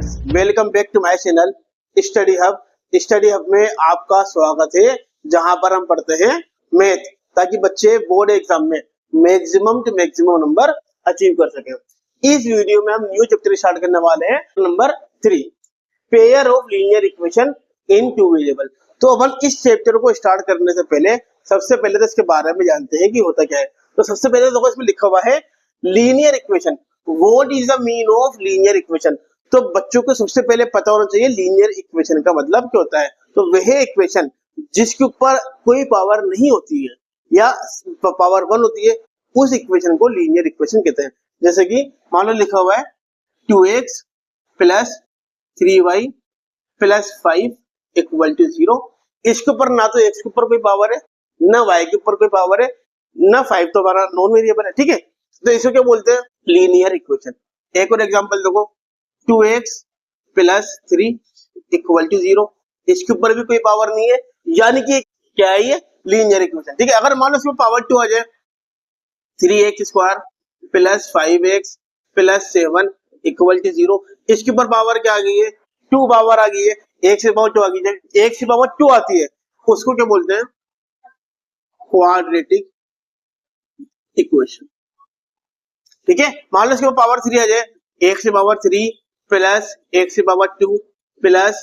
Friends, welcome back to my channel study hub. Study hub में आपका स्वागत है, जहां पर हम पढ़ते हैं मैथ, ताकि बच्चे बोर्ड एग्जाम में maximum to maximum number achieve कर सके। इस वीडियो में हम न्यू चैप्टर स्टार्ट करने वाले हैं, number 3, pair of linear equation in two variable. तो अपन इस चैप्टर को स्टार्ट करने से पहले सबसे पहले तो इसके बारे में जानते हैं कि होता क्या है। तो सबसे पहले देखो, इसमें लिखा हुआ है linear equation. What is the mean of linear equation? तो बच्चों को सबसे पहले पता होना चाहिए लीनियर इक्वेशन का मतलब क्या होता है। तो वह इक्वेशन जिसके ऊपर कोई पावर नहीं होती है या पावर 1 होती है, उस इक्वेशन को लीनियर इक्वेशन कहते हैं। जैसे कि मान लो लिखा हुआ है 2x plus 3y plus 5 equal to 0। इसके ऊपर ना तो x के ऊपर कोई पावर है, ना y के ऊपर कोई पावर है, ना 5 तो हमारा नॉन वेरिएबल है। ठीक है, तो इसको क्या बोलते हैं? Linear equation. एक और एग्जांपल देखो, 2x प्लस 3 इक्वल टू 0। इसके ऊपर भी कोई पावर नहीं है, यानी कि क्या है ये? Linear equation. ठीक है, अगर मान लो इसमें पावर 2 आ जाए, 3x square plus 5x plus 7 equal to 0। इसके ऊपर पावर क्या आ गई है? 2 पावर आ गई है। एक से पावर 2 आ गई है, एक से पावर 2 आती है, उसको क्या बोलते हैं? Quadratic equation. ठीक है, मान लो इसके ऊपर पावर 3 आ जाए, एक से पावर 3 प्लस एक से पावर 2 प्लस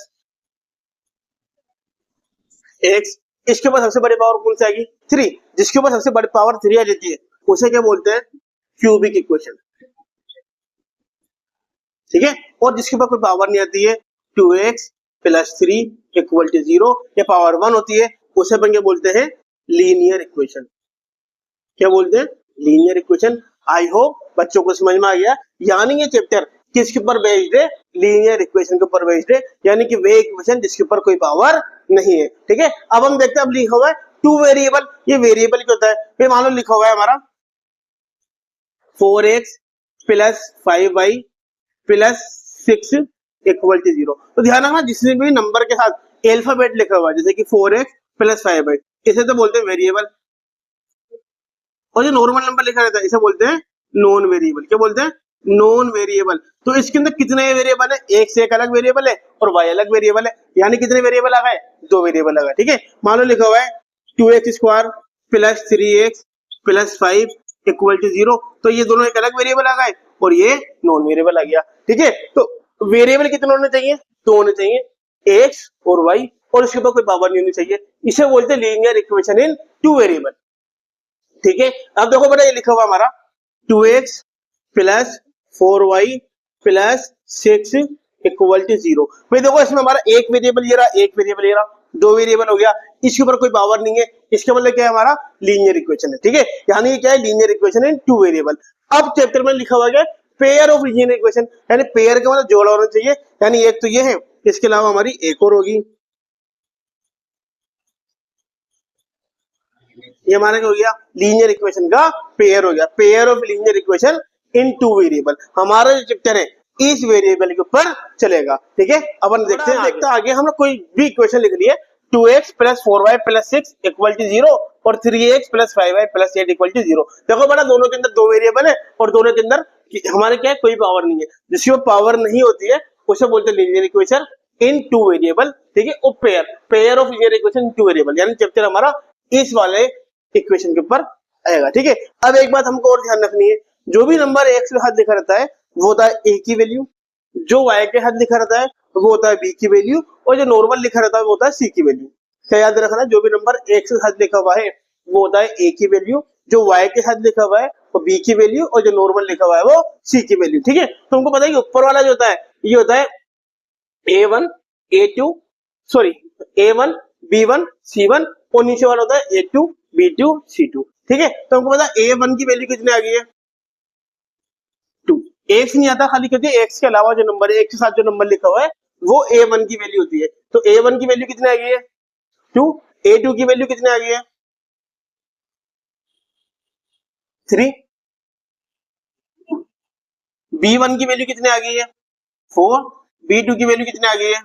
x। इसके ऊपर सबसे बड़ी पावर कौन सी आएगी? 3। जिसके ऊपर सबसे बड़ी पावर 3 आ जाती है, उसे क्या बोलते हैं? Cubic equation. ठीक है, और जिसके ऊपर कोई पावर नहीं आती है, 2x प्लस 3 इक्वल टू 0, या पावर 1 होती है, उसे अपन क्या बोलते हैं? Linear equation. क्या बोलते हैं? Linear equation. आई होप बच्चों को समझ में आ गया। यानी ये चैप्टर किसके ऊपर बेस्ड है? लीनियर इक्वेशन के ऊपर बेस्ड है, यानी कि वे इक्वेशन जिसके ऊपर कोई पावर नहीं है। ठीक है, अब हम देखते हैं, अब लिखा हुआ है 2 वेरिएबल। ये वेरिएबल क्या होता है? फिर मान लो लिखा हुआ है हमारा 4x plus 5y plus 6 equal to 0। तो ध्यान रखना, जिसने भी नंबर के साथ अल्फाबेट लिखा हुआ है, जैसे कि 4x प्लस 5y, इसे तो बोलते हैं वेरिएबल। और जो नॉर्मल नंबर लिखा रहता है, इसे बोलते हैं नॉन वेरिएबल। क्या बोलते हैं? Non variable. तो इसके अंदर कितने वेरिएबल है? एक से एक अलग वेरिएबल है और y अलग वेरिएबल है, यानी कितने वेरिएबल आ गए? 2 वेरिएबल आ गए। ठीक है, मान लो लिखा हुआ है 2x square plus 3x plus 5 equal to 0। तो ये दोनों एक अलग वेरिएबल आ गए और ये नॉन वेरिएबल आ गया। ठीक है, तो वेरिएबल कितने होने चाहिए? 2 होने चाहिए, x और y, और इसके ऊपर कोई पावर नहीं होनी चाहिए। इसे बोलते हैं लीनियर इक्वेशन इन 2 वेरिएबल। ठीक है, अब देखो बेटा, ये लिखा हुआ हमारा 2x plus 4y plus 6 equal to 0। भाई देखो, इसमें हमारा एक वेरिएबल ये रहा, एक वेरिएबल ये रहा, 2 वेरिएबल हो गया। इसके ऊपर कोई पावर नहीं है, इसके मतलब क्या है? हमारा लीनियर इक्वेशन है। ठीक है, यानी ये क्या है? Linear equation in 2 variable. अब चैप्टर में लिखा हुआ है पेयर ऑफ लीनियर इक्वेशन, यानी पेयर का मतलब जोड़ा होना चाहिए। यानी एक तो ये है, इसके अलावा हमारी एक और होगी। ये हमारा क्या हो गया? लीनियर इक्वेशन का पेयर हो गया। Pair of linear equation in 2 variable. हमारा जो चैप्टर है इस वेरिएबल के ऊपर चलेगा। ठीक है, अपन देखते हैं आगे। हमने कोई भी इक्वेशन लिख ली है, 2x plus 4y plus 6 equal to 0 और 3x plus 5y plus 8 equal to 0। देखो बेटा, दोनों के अंदर 2 वेरिएबल है और दोनों के अंदर हमारे क्या है? कोई पावर नहीं है। जिसकी वो पावर नहीं होती है, उसे बोलते हैं लीनियर इक्वेशन इन 2 वेरिएबल। ठीक है, और pair of linear equation in 2 variable, यानी चैप्टर हमारा इस वाले इक्वेशन के ऊपर आएगा। ठीक है, अब एक बात हमको और ध्यान रखनी है, जो भी नंबर x के साथ लिखा रहता है वो होता है a की वैल्यू, जो y के साथ लिखा रहता है वो होता है b की वैल्यू, और जो नॉर्मल लिखा रहता है वो होता है c की वैल्यू। क्या याद रखना? जो भी नंबर x के साथ लिखा हुआ है वो होता है a की वैल्यू, जो y के साथ लिखा हुआ है वो b की वैल्यू, और जो नॉर्मल लिखा हुआ है वो c की वैल्यू। ठीक है, तो हमको पता है कि ऊपर वाला जो होता है ये होता है a1 a2 sorry a1 b1 c1, और नीचे वाला होता है a2 b2 c2। ठीक है, तो हमको पता है a1 की वैल्यू कितनी आ गई है? 2। x नहीं आता खाली, क्योंकि x के अलावा जो नंबर है, x के साथ जो नंबर लिखा हुआ है वो a1 की वैल्यू होती है। तो a1 की वैल्यू कितनी आ गई है? 2। a2 की वैल्यू कितनी आ गई है? 3। b1 की वैल्यू कितनी आ गई है? 4। b2 की वैल्यू कितनी आ गई है?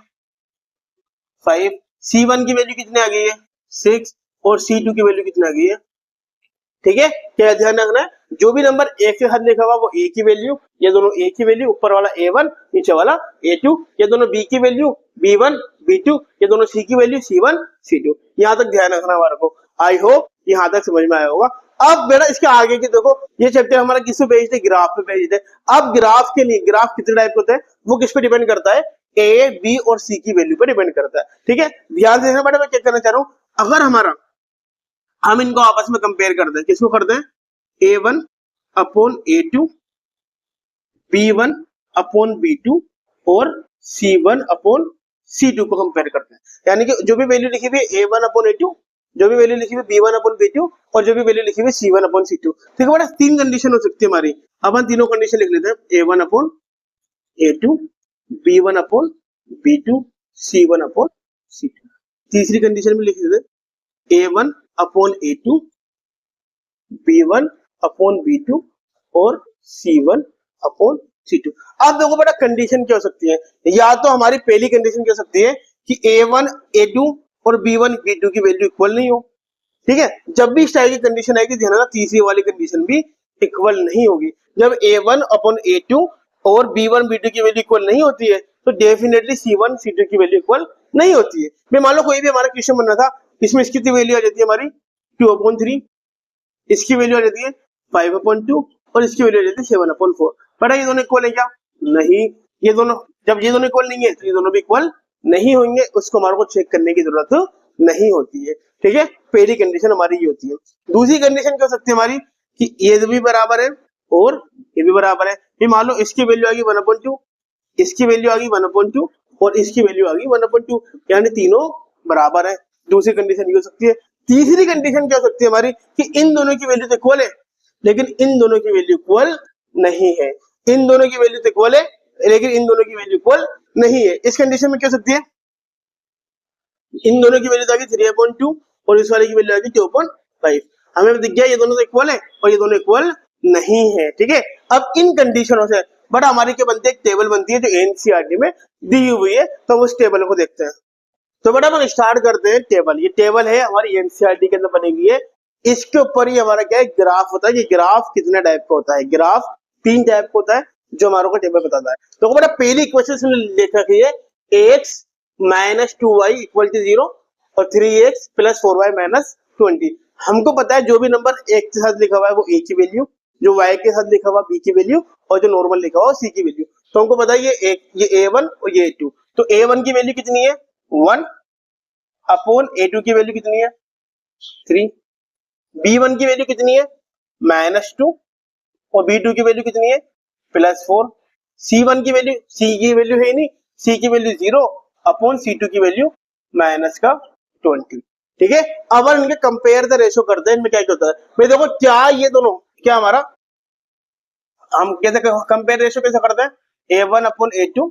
5। c1 की वैल्यू कितनी आ गई है? 6। और c2 की वैल्यू कितनी आ गई है? ठीक है, क्या ध्यान रखना है, जो भी नंबर एक के साथ लिखा हुआ वो ए की वैल्यू, ये दोनों ए की वैल्यू, ऊपर वाला A1 नीचे वाला A2, ये दोनों बी की वैल्यू B1 B2, ये दोनों सी की वैल्यू C1 C2। यहाँ तक ध्यान रखना हमारे को। आई होप यहाँ तक समझ में आया होगा। अब बेटा इसके आगे की देखो, ये चैप्टर हमारा किस पे बेस्ड है, ग्राफ पे बेस्ड है। अब ग्राफ के लिए, ग्राफ कितने टाइप के होते हैं वो किस पे डिपेंड करता है, ए बी और सी की वैल्यू पे डिपेंड करता है। ठीक है, ध्यान से देखना बेटा, मैं क्या करना चाह रहा हूँ, अगर हमारा हम इनको आपस में कंपेयर करते हैं, किसको करते हैं, A1 upon A2, B1 upon B2 और C1 अपॉन C2 को कंपेयर करते हैं। यानी कि जो भी वैल्यू लिखी हुई है A1 अपॉन A2, जो भी वैल्यू लिखी हुई B1 अपॉन B2 और जो भी वैल्यू लिखी हुई C1 अपॉन C2। ठीक है बेटा, तीन कंडीशन हो सकती है हमारी। अब हम तीनों कंडीशन लिख लेते हैं, A1 upon A2, B1 upon B2, C1 upon C2। तीसरी कंडीशन में लिख देते हैं A1 upon A2, B1 upon B2 और C1 अपॉन C2। अब देखो बेटा कंडीशन क्या हो सकती है, या तो हमारी पहली कंडीशन क्या हो सकती है कि A1 A2 और B1 B2 की वैल्यू इक्वल नहीं हो। ठीक है, जब भी इस टाइप की कंडीशन आएगी ध्यान रखना, तीसरी वाली कंडीशन भी इक्वल नहीं होगी। जब A1 अपॉन A2 और B1 B2 की वैल्यू इक्वल नहीं होती है तो डेफिनेटली C1 C2 की वैल्यू इक्वल नहीं होती है। मैं मान लो कोई भी हमारा क्वेश्चन बनना था, इसमें इसकी कितनी वैल्यू आ जाती है हमारी 2/3, इसकी वैल्यू आ जाती है 5/2 और इसकी वैल्यू आ जाती है 7/4। बड़ा ये दोनों इक्वल है क्या, नहीं। ये दोनों, जब ये दोनों इक्वल नहीं है तो ये दोनों भी इक्वल नहीं होंगे, उसको हमारे को चेक करने की जरूरत नहीं होती है। ठीक है, पहली कंडीशन हमारी ये होती है। दूसरी कंडीशन क्या हो सकती है हमारी कि ये भी बराबर है और ये भी बराबर है। ये मान लो इसकी वैल्यू आ गई 1/2, इसकी वैल्यू आ गई 1/2 और इसकी वैल्यू आ गई 1/2, यानी तीनों बराबर है। दूसरी कंडीशन ये हो सकती है। तीसरी कंडीशन क्या हो सकती है हमारी कि इन दोनों की वैल्यू तो इक्वल है लेकिन इन दोनों की वैल्यू इक्वल नहीं है। इन दोनों की वैल्यू तो इक्वल है लेकिन इन दोनों की वैल्यू इक्वल नहीं है। इस कंडीशन में क्या हो सकती है, इन दोनों की वैल्यू तो आ गई 3/2 और इस वाले की वैल्यू आ गई 2/5। हमें दिख गया ये दोनों तो इक्वल है और ये दोनों इक्वल नहीं है। ठीक है, अब इन कंडीशनों से बट हमारी क्या बनती है, एक टेबल बनती है जो एनसीईआरटी में दी हुई है, तो उस टेबल को देखते हैं। तो बेटा हम स्टार्ट करते हैं टेबल। ये टेबल है हमारी एनसीईआरटी के अंदर बनी हुई है। इसके ऊपर ही हमारा क्या है, ग्राफ होता है। ये ग्राफ कितने टाइप का होता है, ग्राफ 3 टाइप का होता है जो हमारे को टेबल बताता है। तो बेटा पहली इक्वेशन लिख रखी है x minus 2y equal to 0 और 3x प्लस 4y माइनस 20। हमको पता है जो भी नंबर x के साथ लिखा हुआ है वो a की वैल्यू, जो y के साथ लिखा हुआ b की वैल्यू और जो नॉर्मल लिखा हुआ c की वैल्यू। तो हमको पता है ये a1 और ये a2। तो a1 की वैल्यू कितनी है 1 अपॉन A2 की वैल्यू कितनी है 3, B1 की वैल्यू कितनी है -2 और B2 की वैल्यू कितनी है +4, C1 की वैल्यू, C की वैल्यू है नहीं, C की वैल्यू 0 अपॉन C2 की वैल्यू -20। ठीक है, अब इनके कंपेयर द रेशो करते हैं, इनमें क्या क्या होता है। भाई देखो क्या ये दोनों क्या हमारा, हम कैसे कंपेयर रेशो कैसे करते हैं, A1 upon A2,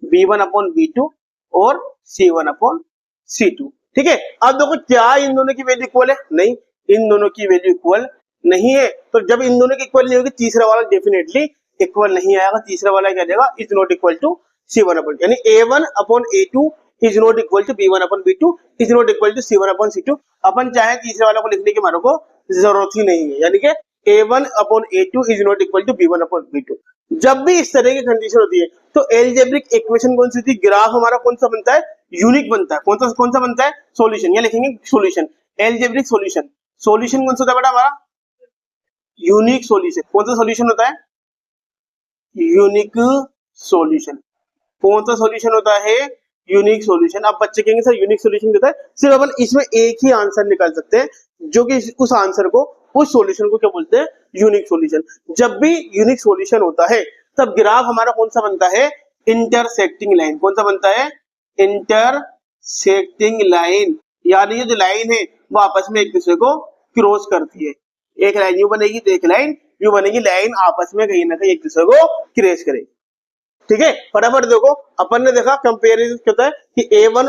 B1 upon B2 और C1 अपॉन C2। ठीक है, अब देखो क्या इन दोनों की वैल्यू इक्वल है, नहीं, इन दोनों की वैल्यू इक्वल नहीं है। तो जब इन दोनों की इक्वल नहीं होगी तीसरा वाला डेफिनेटली इक्वल नहीं आएगा। तीसरा वाला क्या देगा, is not equal to C1 upon, यानी A1 upon A2 is not equal to B1 upon B2 is not equal to C1 upon C2। अपन चाहे तीसरे वाला को लिखने की हमारे को जरूरत ही नहीं है, यानी कि A1 upon A2 is not equal to B1 upon B2। जब भी इस तरह की कंडीशन होती है तो एल्जेब्रिक इक्वेशन कौन सी होती है, ग्राफ हमारा कौन सा बनता है, यूनिक बनता है। कौन सा बनता है, सॉल्यूशन। या लिखेंगे सॉल्यूशन, एल्जेब्रिक सॉल्यूशन। सॉल्यूशन कौन सा होता है बेटा हमारा, यूनिक सॉल्यूशन। कौन सा सॉल्यूशन होता है, यूनिक सॉल्यूशन। कौन सा सॉल्यूशन होता है, यूनिक सॉल्यूशन। अब बच्चे कहेंगे सर यूनिक सॉल्यूशन क्या होता है, सिर्फ अपन इसमें एक ही आंसर निकाल सकते हैं जो कि उस आंसर को, उस सॉल्यूशन को क्या बोलते हैं, यूनिक सॉल्यूशन। जब भी यूनिक सॉल्यूशन होता है तब ग्राफ हमारा कौन सा बनता है, इंटरसेक्टिंग लाइन। कौन सा बनता है, इंटरसेक्टिंग लाइन। यानी ये जो लाइन है वो आपस में एक दूसरे को क्रॉस करती है। एक लाइन यू बनेगी तो एक लाइन यू बनेगी, लाइन आपस में कहीं ना कहीं एक दूसरे को क्रॉस करेगी। ठीक है, फटाफट देखो, अपन ने देखा कंपेरिजन क्या होता है कि A1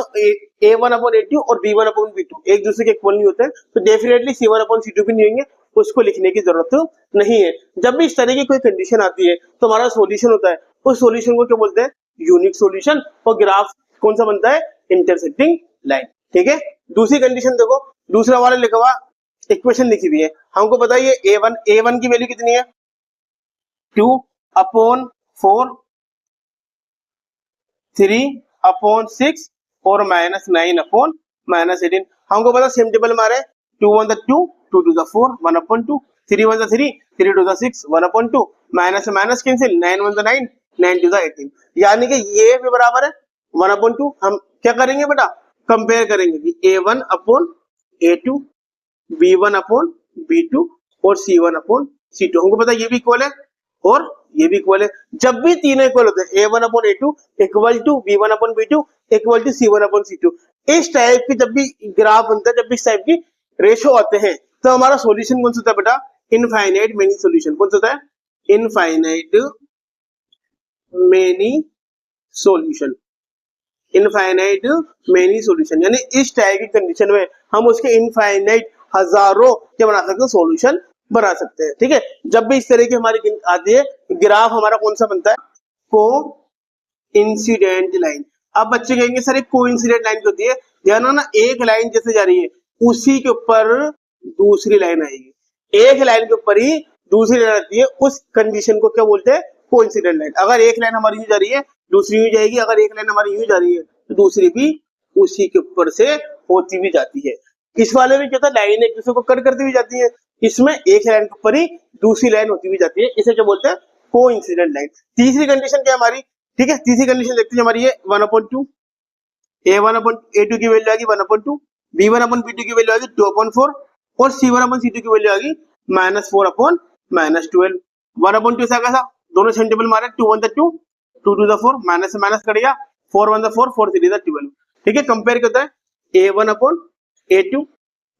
अपॉन A2 और B1 अपॉन B2 एक दूसरे के इक्वल नहीं होते हैं, तो डेफिनेटली C1 अपॉन C2 भी नहीं होंगे, उसको लिखने की जरूरत नहीं है। जब भी इस तरह की कोई कंडीशन आती है तो हमारा सॉल्यूशन होता है, उस सॉल्यूशन को क्या बोलते हैं, यूनिक सॉल्यूशन। और ग्राफ कौन सा बनता है, इंटरसेक्टिंग लाइन। ठीक है, दूसरी कंडीशन देखो, दूसरा वाला लिखा हुआ इक्वेशन लिखी हुई है, हमको बताइए a1 की वैल्यू कितनी है 2/4 3/6 और -9/-18। हमको पता सेम टेबल हमारे 2 1 2 2 2 4 1/2 3 1 3 3 2 6 1/2 माइनस माइनस कैंसिल 9 1 9 9 2 18, यानी कि ये भी बराबर है 1/2। हम क्या करेंगे बेटा कंपेयर करेंगे कि a1/a2 b1/b2 और c1/c2। हमको पता ये भी इक्वल है और ये भी इक्वल है। जब भी तीनों इक्वल होते हैं a1/a2 equal to b1/b2 equal to c1/c2, इस टाइप की जब भी ग्राफ बनता है, जब भी इस टाइप की रेशो आते हैं, तो हमारा सॉल्यूशन कौन सा होता है बेटा इनफाइनाइट मेनी सॉल्यूशन। कौन सा होता है infinite many solution. Infinite many solution यानी इस टाइप की कंडीशन में हम उसके इनफाइनाइट हजारों क्या बना सकते हैं सॉल्यूशन बना सकते हैं। ठीक है, जब भी इस तरह की हमारी आती है ग्राफ हमारा कौन सा बनता है को इंसिडेंट लाइन। अब बच्चे कहेंगे सर एक को इंसिडेंट लाइन होती है, ध्यान ना एक लाइन जैसे जा रही है उसी के ऊपर दूसरी लाइन आएगी, एक लाइन के ऊपर ही दूसरी लाइन आती है, उस कंडीशन को क्या बोलते हैं कोइंसिडेंट लाइन। अगर एक लाइन हमारी यूं जा रही है दूसरी यूं जाएगी, अगर एक लाइन हमारी यूं जा रही है तो दूसरी भी उसी के ऊपर से होती भी जाती है। इस वाले में क्या था लाइन एक दूसरे को कट करती हुई जाती है, इसमें एक लाइन के ऊपर ही दूसरी लाइन होती भी जाती है, इसे क्या बोलते हैं कोइंसिडेंट लाइन। तीसरी कंडीशन क्या हमारी, ठीक है तीसरी कंडीशन देखते हैं हमारी है 1/2 a1/a2 की वैल्यू आ गई 1/2 b1/b2 की वैल्यू आ गई 2/4 और c1/c2 की वैल्यू आ गई -4/-12। 1/2 ऐसा कैसा दोनों सेम टेबल मारे 2 1 2 2 2 4 माइनस से माइनस कट गया 4 1 4 4 3 12। ठीक है, कंपेयर करता है a1/a2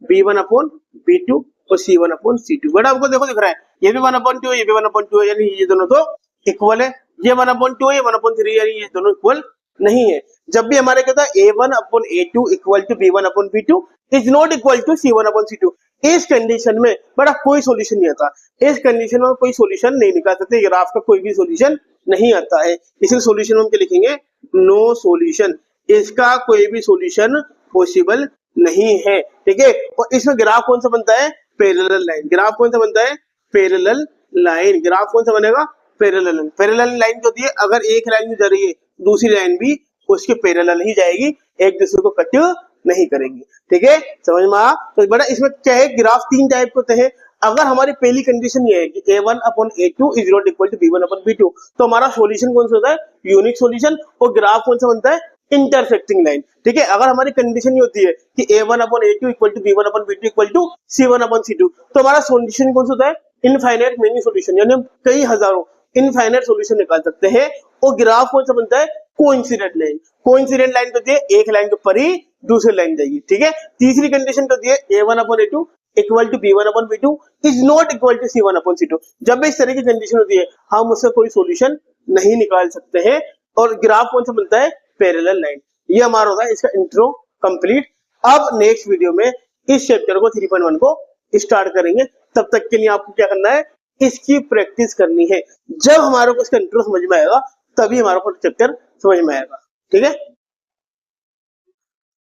b1/b2 और c1/c2। बट आपको देखो दिख रहा है ये भी 1/2 है ये भी 1/2 है, यानी ये दोनों तो इक्वल है। ये 1/2 है ये 1/3 यानी ये दोनों इक्वल नहीं है। जब भी हमारे कहता है a1/a2 equal to b1/b2 is not equal to c1/c2, इस कंडीशन में बड़ा कोई सॉल्यूशन नहीं आता, इस कंडीशन में कोई सॉल्यूशन नहीं निकाल सकते, ग्राफ का कोई भी सॉल्यूशन नहीं आता है। इसलिए सॉल्यूशन हम क्या लिखेंगे नो सॉल्यूशन, इसका कोई भी सॉल्यूशन पॉसिबल नहीं है। ठीक है, और इसमें ग्राफ कौन सा बनता है पैरेलल लाइन। ग्राफ कौन सा बनता है पैरेलल लाइन। ग्राफ कौन सा बनेगा पैरेलल लाइन। पैरेलल लाइन जो होती है अगर एक लाइन जा रही है दूसरी लाइन भी उसके पैरेलल ही जाएगी, एक दूसरे को कट नहीं करेगी। ठीक है, समझ में आ। तो बड़ा इसमें क्या है ग्राफ तीन टाइप के होते हैं। अगर हमारी पहली कंडीशन ये है कि a1/a2 is not equal to b1/b2, तो हमारा सॉल्यूशन कौन सा होता है यूनिक सॉल्यूशन, और ग्राफ कौन सा बनता है इंटरसेक्टिंग लाइन। ठीक है, अगर हमारी कंडीशन ये होती है कि a1/a2 equal to b1/b2 equal to c1/c2, तो हमारा सॉल्यूशन कौन सा होता है इनफाइनाइट मेनी सॉल्यूशन, यानी हम कई हजारों इनफाइनाइट सॉल्यूशन निकाल सकते हैं। और ग्राफ कौन सा बनता है कोइंसिडेंट लाइन। कोइंसिडेंट लाइन होती है एक लाइन के ऊपर ही दूसरी लाइन जाएगी। ठीक है, तीसरी कंडीशन होती है a1/a2 equal to b1/b2 is not equal to c1/c2। जब भी इस तरह की कंडीशन होती है हम उसका कोई सॉल्यूशन नहीं निकाल सकते हैं। और ग्राफ कौन सा बनता है पैरेलल लाइन। ये हमारा होता है इसका इंट्रो कंप्लीट। अब नेक्स्ट वीडियो में इस चैप्टर को 3.1 को स्टार्ट करेंगे। तब तक के लिए आपको क्या करना है इसकी प्रैक्टिस करनी है। जब हमारे को इसका इंट्रो समझ में आएगा तभी हमारा चैप्टर समझ में आएगा। ठीक है।